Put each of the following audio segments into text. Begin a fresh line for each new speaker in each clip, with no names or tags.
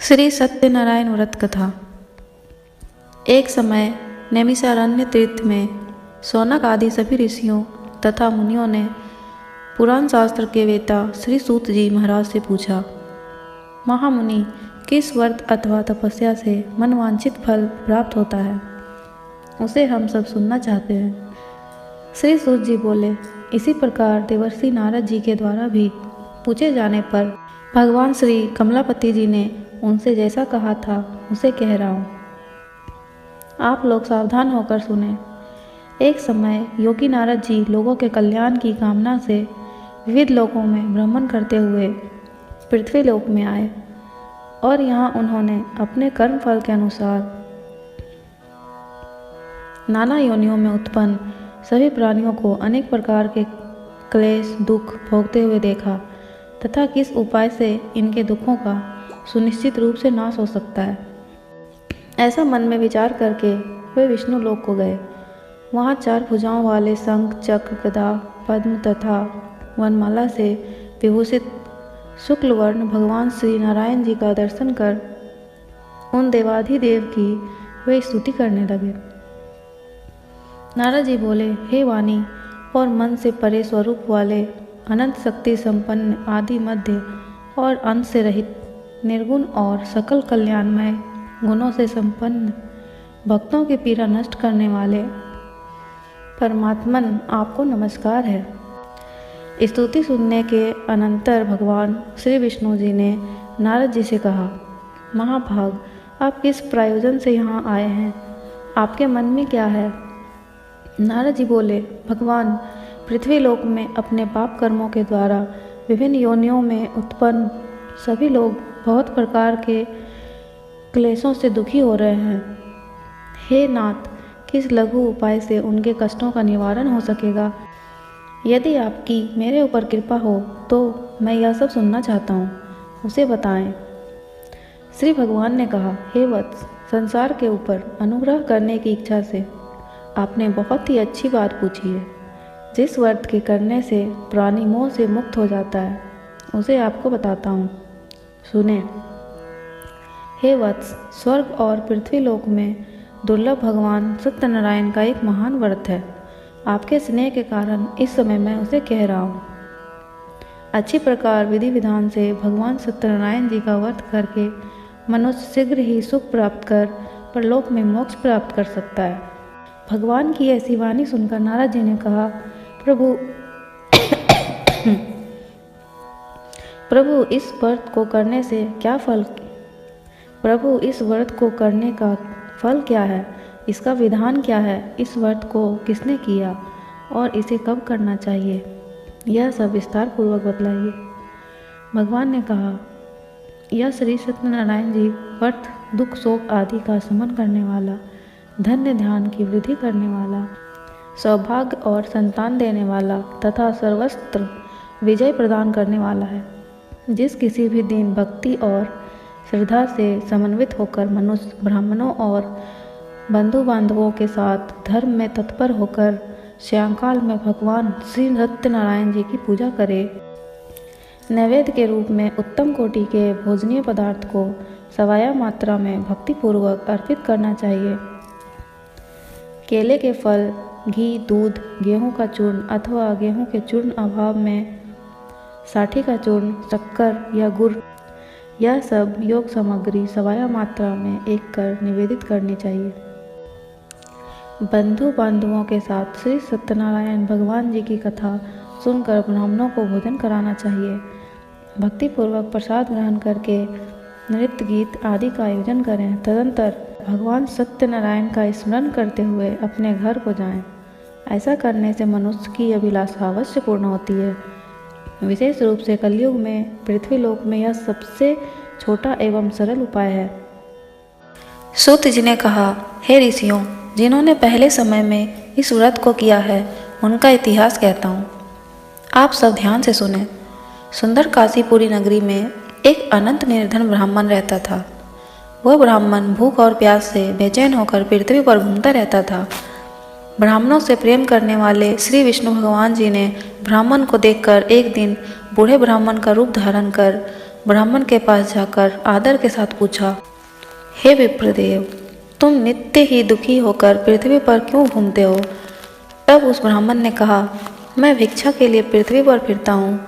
श्री सत्यनारायण व्रत कथा। एक समय नैमिषारण्य तीर्थ में शौनक आदि सभी ऋषियों तथा मुनियों ने पुराण शास्त्र के वेता श्री सूत जी महाराज से पूछा, महामुनि, किस व्रत अथवा तपस्या से मनवांछित फल प्राप्त होता है? उसे हम सब सुनना चाहते हैं। श्री सूत जी बोले, इसी प्रकार देवर्षि नारद जी के द्वारा भी पूछे जाने पर भगवान श्री कमलापति जी ने उनसे जैसा कहा था उसे कह रहा हूँ। आप लोग सावधान होकर सुने। एक समय योगी नारद जी लोगों के कल्याण की कामना से विविध लोकों में भ्रमण करते हुए पृथ्वी लोक में आए और यहाँ उन्होंने अपने कर्म फल के अनुसार नाना योनियों में उत्पन्न सभी प्राणियों को अनेक प्रकार के क्लेश दुख भोगते हुए देखा तथा किस उपाय से इनके दुखों का सुनिश्चित रूप से नाश हो सकता है। ऐसा मन में विचार करके वे विष्णु लोक को गए। वहाँ 4 भुजाओं वाले शंख चक्र गदा पद्म तथा वनमाला से विभूषित शुक्ल वर्ण भगवान श्री नारायण जी का दर्शन कर उन देवाधिदेव की वे स्तुति करने लगे। नारद जी बोले, हे वाणी और मन से परे स्वरूप वाले अनंत शक्ति संपन्न आदि मध्य और अंत से रहित निर्गुण और सकल कल्याणमय गुणों से संपन्न भक्तों की पीड़ा नष्ट करने वाले परमात्मन, आपको नमस्कार है। स्तुति सुनने के अनंतर भगवान श्री विष्णु जी ने नारद जी से कहा, महाभाग, आप किस प्रयोजन से यहाँ आए हैं? आपके मन में क्या है? नारद जी बोले, भगवान, पृथ्वी लोक में अपने पाप कर्मों के द्वारा विभिन्न योनियों में उत्पन्न सभी लोग बहुत प्रकार के क्लेशों से दुखी हो रहे हैं। हे नाथ, किस लघु उपाय से उनके कष्टों का निवारण हो सकेगा? यदि आपकी मेरे ऊपर कृपा हो तो मैं यह सब सुनना चाहता हूँ, उसे बताएं। श्री भगवान ने कहा, हे वत्स, संसार के ऊपर अनुग्रह करने की इच्छा से आपने बहुत ही अच्छी बात पूछी है। जिस व्रत के करने से प्राणी मोह से मुक्त हो जाता है उसे आपको बताता हूँ, सुने। हे वत्स, स्वर्ग और पृथ्वी लोक में दुर्लभ भगवान सत्यनारायण का एक महान व्रत है। आपके स्नेह के कारण इस समय मैं उसे कह रहा हूँ। अच्छी प्रकार विधि विधान से भगवान सत्यनारायण जी का व्रत करके मनुष्य शीघ्र ही सुख प्राप्त कर परलोक में मोक्ष प्राप्त कर सकता है। भगवान की ऐसी वाणी सुनकर नारद जी ने कहा, प्रभु इस व्रत को करने से क्या फल? प्रभु इस व्रत को करने का फल क्या है? इसका विधान क्या है? इस व्रत को किसने किया और इसे कब करना चाहिए? यह सब विस्तार पूर्वक बतलाइए। भगवान ने कहा, यह श्री सत्यनारायण जी व्रत दुख शोक आदि का शमन करने वाला, धन्य ध्यान की वृद्धि करने वाला, सौभाग्य और संतान देने वाला तथा सर्वत्र विजय प्रदान करने वाला है। जिस किसी भी दिन भक्ति और श्रद्धा से समन्वित होकर मनुष्य ब्राह्मणों और बंधु बांधवों के साथ धर्म में तत्पर होकर सायंकाल में भगवान श्री सत्यनारायण जी की पूजा करे, नैवेद्य के रूप में उत्तम कोटि के भोजनीय पदार्थ को सवाया मात्रा में भक्तिपूर्वक अर्पित करना चाहिए। केले के फल, घी, दूध, गेहूं का चूर्ण अथवा गेहूं के चूर्ण अभाव में साठी का चूर्ण, शक्कर या गुड़, यह सब योग सामग्री सवाया मात्रा में एक कर निवेदित करनी चाहिए। बंधु बांधवों के साथ श्री सत्यनारायण भगवान जी की कथा सुनकर ब्राह्मणों को भोजन कराना चाहिए। भक्तिपूर्वक प्रसाद ग्रहण करके नृत्य गीत आदि का आयोजन करें। तदंतर भगवान सत्यनारायण का स्मरण करते हुए अपने घर को जाएं। ऐसा करने से मनुष्य की अभिलाषा अवश्य पूर्ण होती है। विशेष रूप से कलयुग में पृथ्वी लोक में यह सबसे छोटा एवं सरल उपाय है। सूत जी ने कहा, हे ऋषियों, जिन्होंने पहले समय में इस व्रत को किया है उनका इतिहास कहता हूँ, आप सब ध्यान से सुने। सुंदर काशीपुरी नगरी में एक अनंत निर्धन ब्राह्मण रहता था। वह ब्राह्मण भूख और प्यास से बेचैन होकर पृथ्वी पर घूमता रहता था। ब्राह्मणों से प्रेम करने वाले श्री विष्णु भगवान जी ने ब्राह्मण को देखकर एक दिन बूढ़े ब्राह्मण का रूप धारण कर ब्राह्मण के पास जाकर आदर के साथ पूछा, हे विप्रदेव, तुम नित्य ही दुखी होकर पृथ्वी पर क्यों घूमते हो? तब उस ब्राह्मण ने कहा, मैं भिक्षा के लिए पृथ्वी पर फिरता हूँ।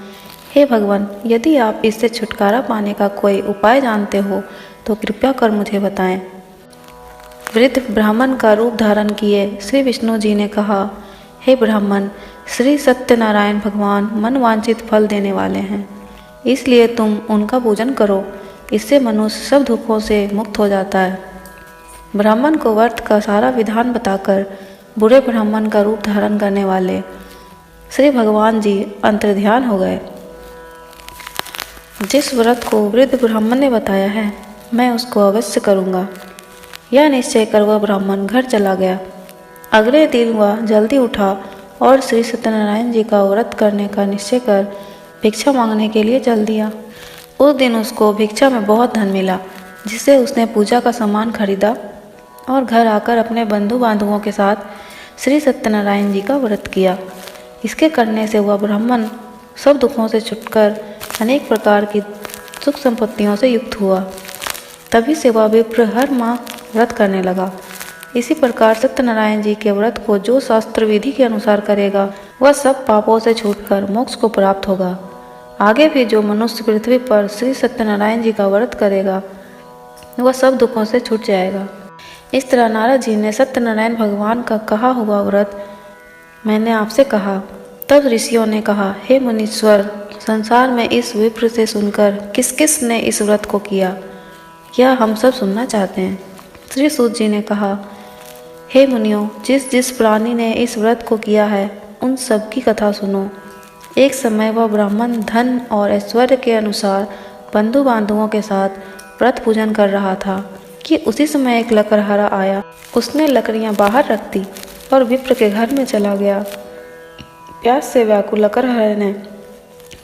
हे भगवान, यदि आप इससे छुटकारा पाने का कोई उपाय जानते हो तो कृपया कर मुझे बताएं। वृद्ध ब्राह्मण का रूप धारण किए श्री विष्णु जी ने कहा, हे ब्राह्मण, श्री सत्यनारायण भगवान मनवांछित फल देने वाले हैं, इसलिए तुम उनका पूजन करो। इससे मनुष्य सब दुखों से मुक्त हो जाता है। ब्राह्मण को व्रत का सारा विधान बताकर बूढ़े ब्राह्मण का रूप धारण करने वाले श्री भगवान जी अंतर्ध्यान हो गए। जिस व्रत को वृद्ध ब्राह्मण ने बताया है, मैं उसको अवश्य करूँगा। यह निश्चय कर वह ब्राह्मण घर चला गया। अगले दिन वह जल्दी उठा और श्री सत्यनारायण जी का व्रत करने का निश्चय कर भिक्षा मांगने के लिए चल दिया। उस दिन उसको भिक्षा में बहुत धन मिला, जिससे उसने पूजा का सामान खरीदा और घर आकर अपने बंधु बांधवों के साथ श्री सत्यनारायण जी का व्रत किया। इसके करने से वह ब्राह्मण सब दुखों से छुटकर अनेक प्रकार की सुख संपत्तियों से युक्त हुआ। तभी से वह विप्र हर माह व्रत करने लगा। इसी प्रकार सत्यनारायण जी के व्रत को जो शास्त्र विधि के अनुसार करेगा, वह सब पापों से छूटकर मोक्ष को प्राप्त होगा। आगे भी जो मनुष्य पृथ्वी पर श्री सत्यनारायण जी का व्रत करेगा, वह सब दुखों से छूट जाएगा। इस तरह नारद जी ने सत्यनारायण भगवान का कहा हुआ व्रत मैंने आपसे कहा। तब ऋषियों ने कहा, हे मुनीश्वर, संसार में इस विप्र से सुनकर किस किस ने इस व्रत को किया, यह हम सब सुनना चाहते हैं। श्री सूत जी ने कहा, हे मुनियों, जिस जिस प्राणी ने इस व्रत को किया है, उन सब की कथा सुनो। एक समय वह ब्राह्मण धन और ऐश्वर्य के अनुसार बंधु बांधवों के साथ व्रत पूजन कर रहा था कि उसी समय एक लकड़हारा आया। उसने लकड़ियां बाहर रख दी और विप्र के घर में चला गया। प्यास से व्याकुल लकड़हारे ने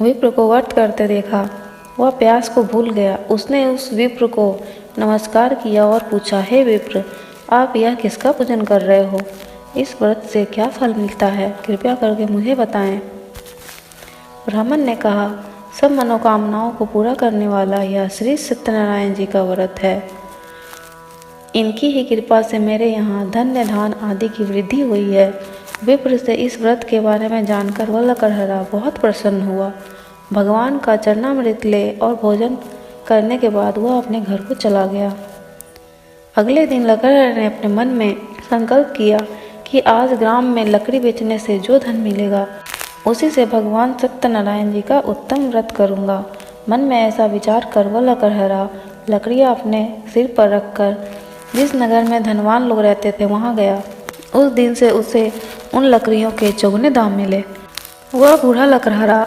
विप्र को व्रत करते देखा। वह प्यास को भूल गया। उसने उस विप्र को नमस्कार किया और पूछा, हे विप्र, आप यह किसका पूजन कर रहे हो? इस व्रत से क्या फल मिलता है? कृपया करके मुझे बताएं। ब्राह्मण ने कहा, सब मनोकामनाओं को पूरा करने वाला यह श्री सत्यनारायण जी का व्रत है। इनकी ही कृपा से मेरे यहाँ धन्य धान आदि की वृद्धि हुई है। विप्र से इस व्रत के बारे में जानकर वह लकड़हारा बहुत प्रसन्न हुआ। भगवान का चरणामृत ले और भोजन करने के बाद वह अपने घर को चला गया। अगले दिन लकड़हारे ने अपने मन में संकल्प किया कि आज ग्राम में लकड़ी बेचने से जो धन मिलेगा, उसी से भगवान सत्यनारायण जी का उत्तम व्रत करूँगा। मन में ऐसा विचार कर वह लकड़हारा लकड़ियाँ अपने सिर पर रखकर जिस नगर में धनवान लोग रहते थे वहाँ गया। उस दिन से उसे उन लकड़ियों के चौगुने दाम मिले। वह बूढ़ा लकड़हारा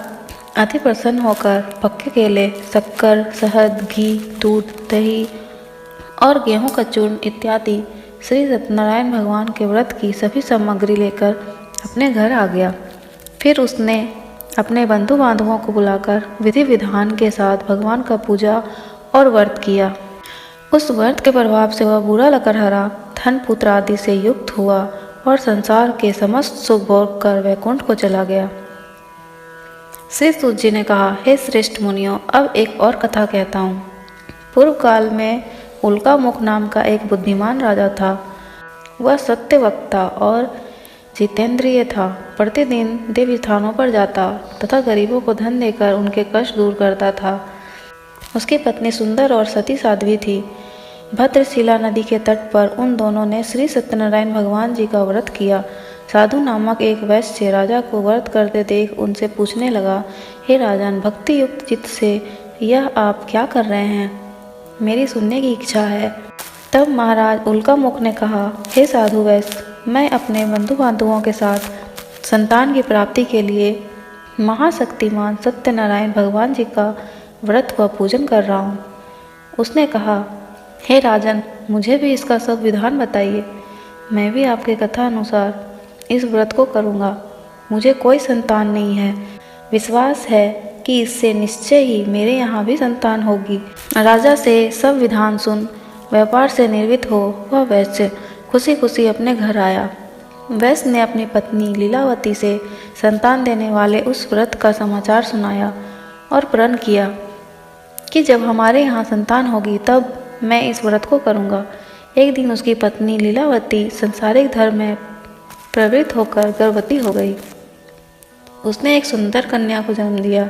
अति प्रसन्न होकर पक्के केले, शक्कर, शहद, घी, दूध, दही और गेहूं का चूर्ण इत्यादि श्री सत्यनारायण भगवान के व्रत की सभी सामग्री लेकर अपने घर आ गया। फिर उसने अपने बंधु बांधवों को बुलाकर विधि विधान के साथ भगवान का पूजा और व्रत किया। उस व्रत के प्रभाव से वह बूढ़ा लकड़हारा धन पुत्र आदि से युक्त हुआ और संसार के समस्त सुख भोग कर वैकुंठ को चला गया। श्री सूत जी ने कहा, हे श्रेष्ठ मुनियों, अब एक और कथा कहता हूँ। पूर्व काल में उल्कामुख नाम का एक बुद्धिमान राजा था। वह सत्यवक्ता और जितेंद्रिय था। प्रतिदिन देव स्थानों पर जाता तथा गरीबों को धन देकर उनके कष्ट दूर करता था। उसकी पत्नी सुंदर और सती साध्वी थी। भद्रशिला नदी के तट पर उन दोनों ने श्री सत्यनारायण भगवान जी का व्रत किया। साधु नामक एक वैश्य राजा को व्रत करते देख उनसे पूछने लगा, हे राजन, भक्ति युक्त चित्त से यह आप क्या कर रहे हैं? मेरी सुनने की इच्छा है। तब महाराज उल्कामुख ने कहा, हे साधु वैश्य, मैं अपने बंधु बांधवों के साथ संतान की प्राप्ति के लिए महाशक्तिमान सत्यनारायण भगवान जी का व्रत व पूजन कर रहा हूँ। उसने कहा, हे राजन, मुझे भी इसका सब विधान बताइए। मैं भी आपके कथा अनुसार इस व्रत को करूँगा। मुझे कोई संतान नहीं है। विश्वास है कि इससे निश्चय ही मेरे यहाँ भी संतान होगी। राजा से सब विधान सुन व्यापार से निर्वित हो वह वैश्य खुशी खुशी अपने घर आया। वैश्य ने अपनी पत्नी लीलावती से संतान देने वाले उस व्रत का समाचार सुनाया और प्रण किया कि जब हमारे यहाँ संतान होगी तब मैं इस व्रत को करूँगा। एक दिन उसकी पत्नी लीलावती संसारिक धर्म में प्रवृत्त होकर गर्भवती हो गई। उसने एक सुंदर कन्या को जन्म दिया।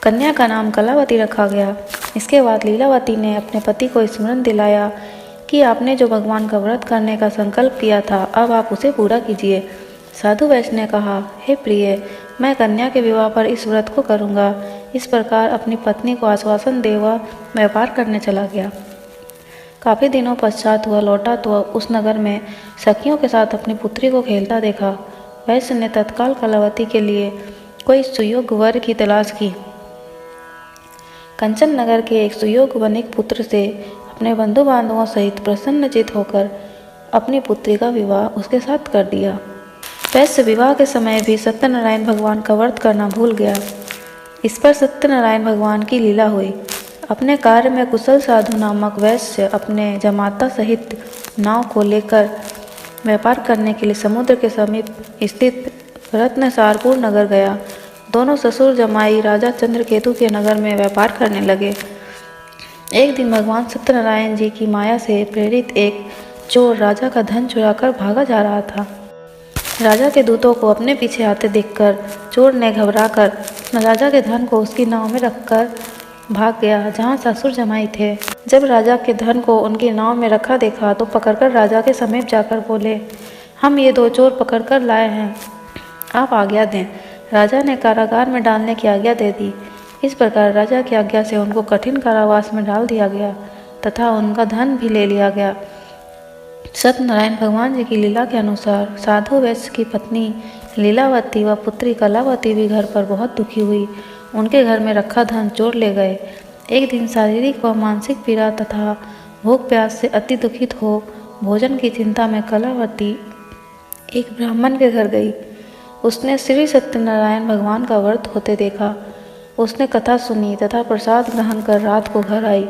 कन्या का नाम कलावती रखा गया। इसके बाद लीलावती ने अपने पति को स्मरण दिलाया कि आपने जो भगवान का व्रत करने का संकल्प किया था, अब आप उसे पूरा कीजिए। साधु वैश्य ने कहा, हे प्रिय, मैं कन्या के विवाह पर इस व्रत को करूँगा। इस प्रकार अपनी पत्नी को आश्वासन दे वह व्यापार करने चला गया। काफ़ी दिनों पश्चात वह लौटा तो उस नगर में सखियों के साथ अपनी पुत्री को खेलता देखा। वैश्य ने तत्काल कलावती के लिए कोई सुयोग्य वर की तलाश की। कंचन नगर के एक सुयोग्य वणिक पुत्र से अपने बंधु बांधवों सहित प्रसन्नचित होकर अपनी पुत्री का विवाह उसके साथ कर दिया। वैश्य विवाह के समय भी सत्यनारायण भगवान का व्रत करना भूल गया। इस पर सत्यनारायण भगवान की लीला हुई। अपने कार्य में कुशल साधु नामक वैश्य अपने जमाता सहित नाव को लेकर व्यापार करने के लिए समुद्र के समीप स्थित रत्नसारपुर नगर गया। दोनों ससुर जमाई राजा चंद्रकेतु के नगर में व्यापार करने लगे। एक दिन भगवान सत्यनारायण जी की माया से प्रेरित एक चोर राजा का धन चुराकर भागा जा रहा था। राजा के दूतों को अपने पीछे आते देखकर चोर ने घबराकर राजा के धन को उसकी नाव में रखकर भाग गया, जहाँ ससुर जमाई थे। जब राजा के धन को उनकी नाव में रखा देखा तो पकड़कर राजा के समीप जाकर बोले, हम ये 2 चोर पकड़कर लाए हैं, आप आज्ञा दें। राजा ने कारागार में डालने की आज्ञा दे दी। इस प्रकार राजा की आज्ञा से उनको कठिन कारावास में डाल दिया गया तथा उनका धन भी ले लिया गया। सत्यनारायण भगवान जी की लीला के अनुसार साधु वैश्य की पत्नी लीलावती व पुत्री कलावती भी घर पर बहुत दुखी हुई। उनके घर में रखा धन चोर ले गए। एक दिन शारीरिक व मानसिक पीड़ा तथा भूख प्यास से अति दुखित हो भोजन की चिंता में कलावती एक ब्राह्मण के घर गई। उसने श्री सत्यनारायण भगवान का व्रत होते देखा। उसने कथा सुनी तथा प्रसाद ग्रहण कर रात को घर आई।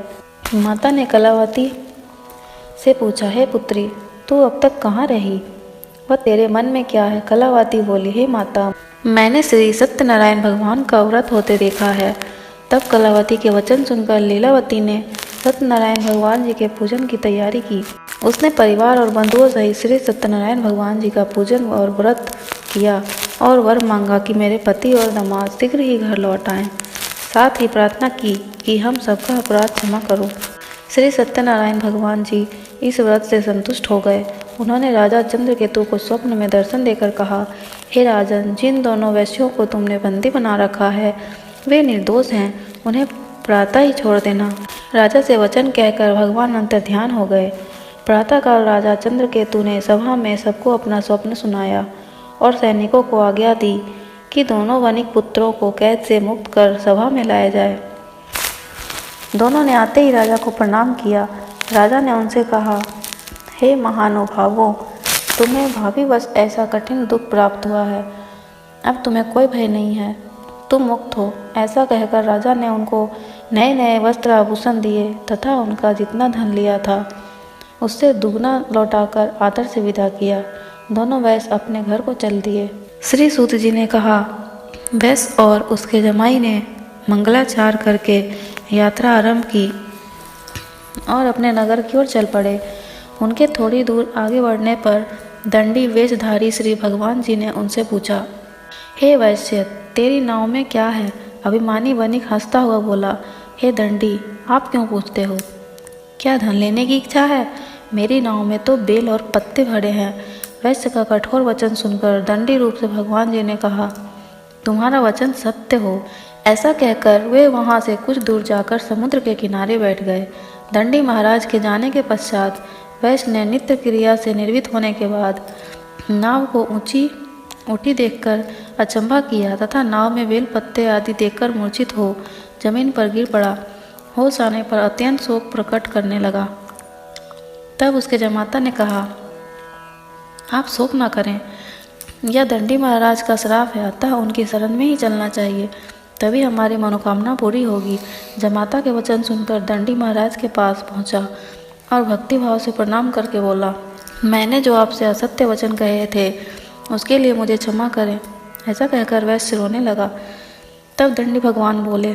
माता ने कलावती से पूछा, हे पुत्री, तू अब तक कहाँ रही? वह तेरे मन में क्या है? कलावती बोली, हे माता, मैंने श्री सत्यनारायण भगवान का व्रत होते देखा है। तब कलावती के वचन सुनकर लीलावती ने सत्यनारायण भगवान जी के पूजन की तैयारी की। उसने परिवार और बंधुओं सहित श्री सत्यनारायण भगवान जी का पूजन और व्रत किया और वर मांगा कि मेरे पति और दामाद शीघ्र ही घर लौट आएं। साथ ही प्रार्थना की कि हम सबका अपराध क्षमा करो। श्री सत्यनारायण भगवान जी इस व्रत से संतुष्ट हो गए। उन्होंने राजा चंद्रकेतु को स्वप्न में दर्शन देकर कहा, हे राजन, जिन दोनों वैश्यों को तुमने बंदी बना रखा है वे निर्दोष हैं, उन्हें प्रातः ही छोड़ देना। राजा से वचन कहकर भगवान अंतर ध्यान हो गए। प्रातःकाल राजा चंद्रकेतु ने सभा में सबको अपना स्वप्न सुनाया और सैनिकों को आज्ञा दी कि दोनों वणिक पुत्रों को कैद से मुक्त कर सभा में लाया जाए। दोनों ने आते ही राजा को प्रणाम किया। राजा ने उनसे कहा, हे महानुभावों, तुम्हें भावीवश ऐसा कठिन दुख प्राप्त हुआ है। अब तुम्हें कोई भय नहीं है, तुम मुक्त हो। ऐसा कहकर राजा ने उनको नए नए वस्त्र आभूषण दिए तथा उनका जितना धन लिया था उससे दुगना लौटाकर आदर से विदा किया। दोनों वैश्य अपने घर को चल दिए। श्री सूत जी ने कहा, वैश्य और उसके जमाई ने मंगलाचार करके यात्रा आरंभ की और अपने नगर की ओर चल पड़े। उनके थोड़ी दूर आगे बढ़ने पर दंडी वेशधारी श्री भगवान जी ने उनसे पूछा, हे वैश्य, तेरी नाव में क्या है? अभिमानी वणिक हंसता हुआ बोला, हे दंडी, आप क्यों पूछते हो? क्या धन लेने की इच्छा है? मेरी नाव में तो बेल और पत्ते भरे हैं। वैश्य का कठोर वचन सुनकर दंडी रूप से भगवान जी ने कहा, तुम्हारा वचन सत्य हो। ऐसा कहकर वे वहाँ से कुछ दूर जाकर समुद्र के किनारे बैठ गए। दंडी महाराज के जाने के पश्चात वैश्य ने नित्य क्रिया से निर्वित होने के बाद नाव को ऊंची उठी देखकर अचंभा किया तथा नाव में बेल पत्ते आदि देखकर मूर्छित हो जमीन पर गिर पड़ा। होश आने पर अत्यंत शोक प्रकट करने लगा। तब उसके जमाता ने कहा, आप शोक न करें, यह दंडी महाराज का श्राप है, अतः उनकी शरण में ही चलना चाहिए, तभी हमारी मनोकामना पूरी होगी। जमाता के वचन सुनकर दंडी महाराज के पास पहुंचा और भक्तिभाव से प्रणाम करके बोला, मैंने जो आपसे असत्य वचन कहे थे उसके लिए मुझे क्षमा करें। ऐसा कहकर वैश्य रोने लगा। तब दंडी भगवान बोले,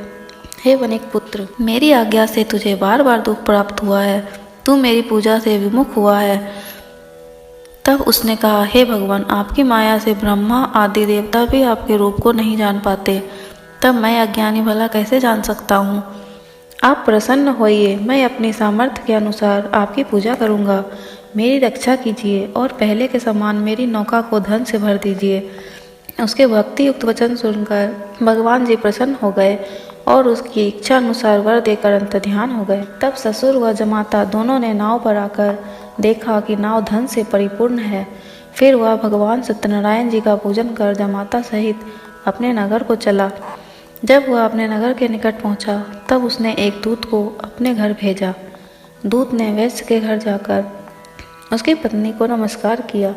हे वनिक पुत्र, मेरी आज्ञा से तुझे बार बार दुख प्राप्त हुआ है, तू मेरी पूजा से विमुख हुआ है। तब उसने कहा, हे भगवान, आपकी माया से ब्रह्मा आदि देवता भी आपके रूप को नहीं जान पाते, तब मैं अज्ञानी भला कैसे जान सकता हूँ। आप प्रसन्न होइए, मैं अपनी सामर्थ्य के अनुसार आपकी पूजा करूँगा। मेरी रक्षा कीजिए और पहले के समान मेरी नौका को धन से भर दीजिए। उसके भक्ति युक्त वचन सुनकर भगवान जी प्रसन्न हो गए और उसकी इच्छा अनुसार वर देकर अंतर्ध्यान हो गए। तब ससुर व जमाता दोनों ने नाव पर आकर देखा कि नाव धन से परिपूर्ण है। फिर वह भगवान सत्यनारायण जी का पूजन कर जमाता सहित अपने नगर को चला। जब वह अपने नगर के निकट पहुंचा, तब उसने एक दूत को अपने घर भेजा। दूत ने वैश्य के घर जाकर उसकी पत्नी को नमस्कार किया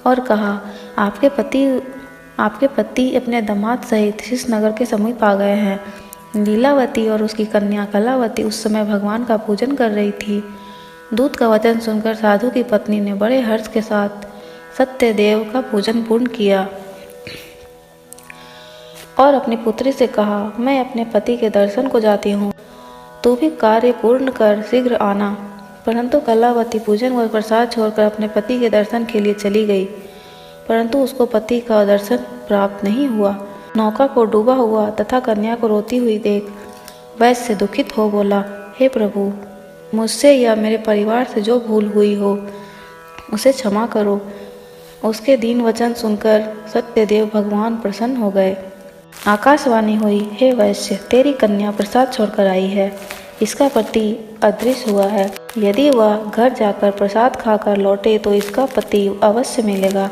और कहा, आपके पति अपने दामाद सहित इस नगर के समीप आ गए हैं। लीलावती और उसकी कन्या कलावती उस समय भगवान का पूजन कर रही थी। दूत का वचन सुनकर साधु की पत्नी ने बड़े हर्ष के साथ सत्यदेव का पूजन पूर्ण किया और अपनी पुत्री से कहा, मैं अपने पति के दर्शन को जाती हूँ, तू भी कार्य पूर्ण कर शीघ्र आना। परंतु कलावती पूजन व प्रसाद छोड़कर अपने पति के दर्शन के लिए चली गई, परंतु उसको पति का दर्शन प्राप्त नहीं हुआ। नौका को डूबा हुआ तथा कन्या को रोती हुई देख वैश्य दुखित हो बोला, हे प्रभु, मुझसे या मेरे परिवार से जो भूल हुई हो उसे क्षमा करो। उसके दीन वचन सुनकर सत्यदेव भगवान प्रसन्न हो गए। आकाशवाणी हुई, हे वैश्य, तेरी कन्या प्रसाद छोड़कर आई है, इसका पति अदृश्य हुआ है। यदि वह घर जाकर प्रसाद खाकर लौटे तो इसका पति अवश्य मिलेगा।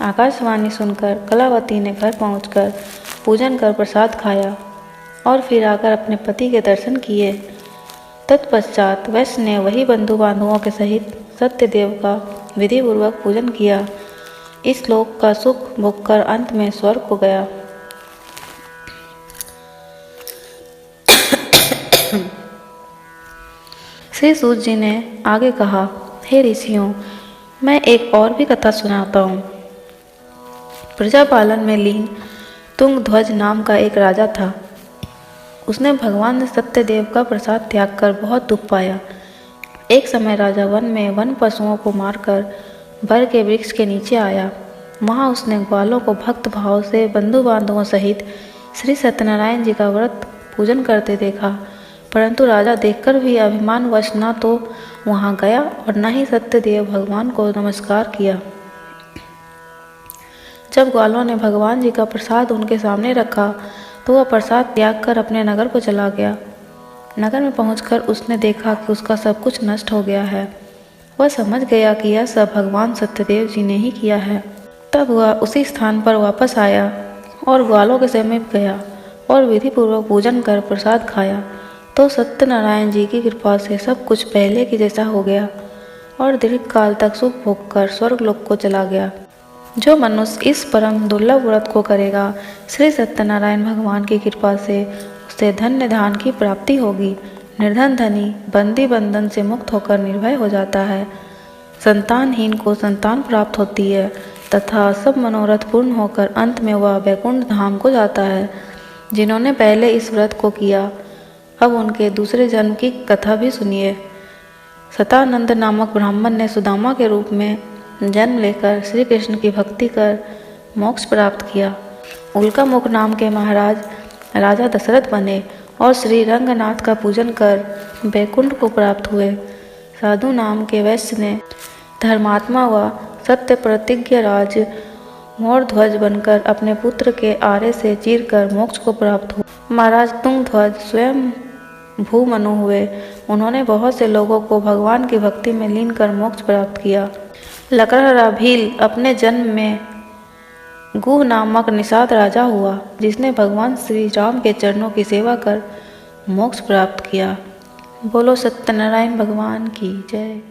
आकाशवाणी सुनकर कलावती ने घर पहुंचकर पूजन कर प्रसाद खाया और फिर आकर अपने पति के दर्शन किए। तत्पश्चात वैश्य ने वही बंधु बांधवों के सहित सत्यदेव का विधिपूर्वक पूजन किया। इस लोक का सुख भोगकर अंत में स्वर्ग को गया। श्री सूत जी ने आगे कहा, हे ऋषियों, मैं एक और भी कथा सुनाता हूँ। प्रजापालन में लीन तुंगध्वज नाम का एक राजा था। उसने भगवान सत्यदेव का प्रसाद त्याग कर बहुत दुख पाया। एक समय राजा वन में वन पशुओं को मारकर बर के वृक्ष के नीचे आया। वहाँ उसने ग्वालों को भक्त भाव से बंधु बांधवों सहित श्री सत्यनारायण जी का व्रत पूजन करते देखा, परंतु राजा देखकर भी अभिमानवश न तो वहाँ गया और न ही सत्यदेव भगवान को नमस्कार किया। जब ग्वालों ने भगवान जी का प्रसाद उनके सामने रखा तो वह प्रसाद त्याग कर अपने नगर को चला गया। नगर में पहुंचकर उसने देखा कि उसका सब कुछ नष्ट हो गया है। वह समझ गया कि यह सब भगवान सत्यदेव जी ने ही किया है। तब वह उसी स्थान पर वापस आया और ग्वालों के समीप गया और विधिपूर्वक पूजन कर प्रसाद खाया तो सत्यनारायण जी की कृपा से सब कुछ पहले की जैसा हो गया और दीर्घ काल तक सुख भोग कर स्वर्गलोक को चला गया। जो मनुष्य इस परम दुर्लभ व्रत को करेगा, श्री सत्यनारायण भगवान की कृपा से उसे धन्य धान की प्राप्ति होगी। निर्धन धनी बंदी बंधन से मुक्त होकर निर्भय हो जाता है। संतानहीन को संतान प्राप्त होती है तथा सब मनोरथ पूर्ण होकर अंत में वह वैकुंठ धाम को जाता है। जिन्होंने पहले इस व्रत को किया, अब उनके दूसरे जन्म की कथा भी सुनिए। सतानंद नामक ब्राह्मण ने सुदामा के रूप में जन्म लेकर श्री कृष्ण की भक्ति कर मोक्ष प्राप्त किया। उल्का मुख नाम के महाराज राजा दशरथ बने और श्री रंगनाथ का पूजन कर वैकुंठ को प्राप्त हुए। साधु नाम के वैश्य ने धर्मात्मा व सत्य प्रतिज्ञ राज मोरध्वज बनकर अपने पुत्र के आरे से चीर कर मोक्ष को प्राप्त हुआ। महाराज तुंगध्वज स्वयं भूमनु हुए। उन्होंने बहुत से लोगों को भगवान की भक्ति में लीन कर मोक्ष प्राप्त किया। लकड़हरा भील अपने जन्म में गुह नामक निषाद राजा हुआ, जिसने भगवान श्री राम के चरणों की सेवा कर मोक्ष प्राप्त किया। बोलो सत्यनारायण भगवान की जय।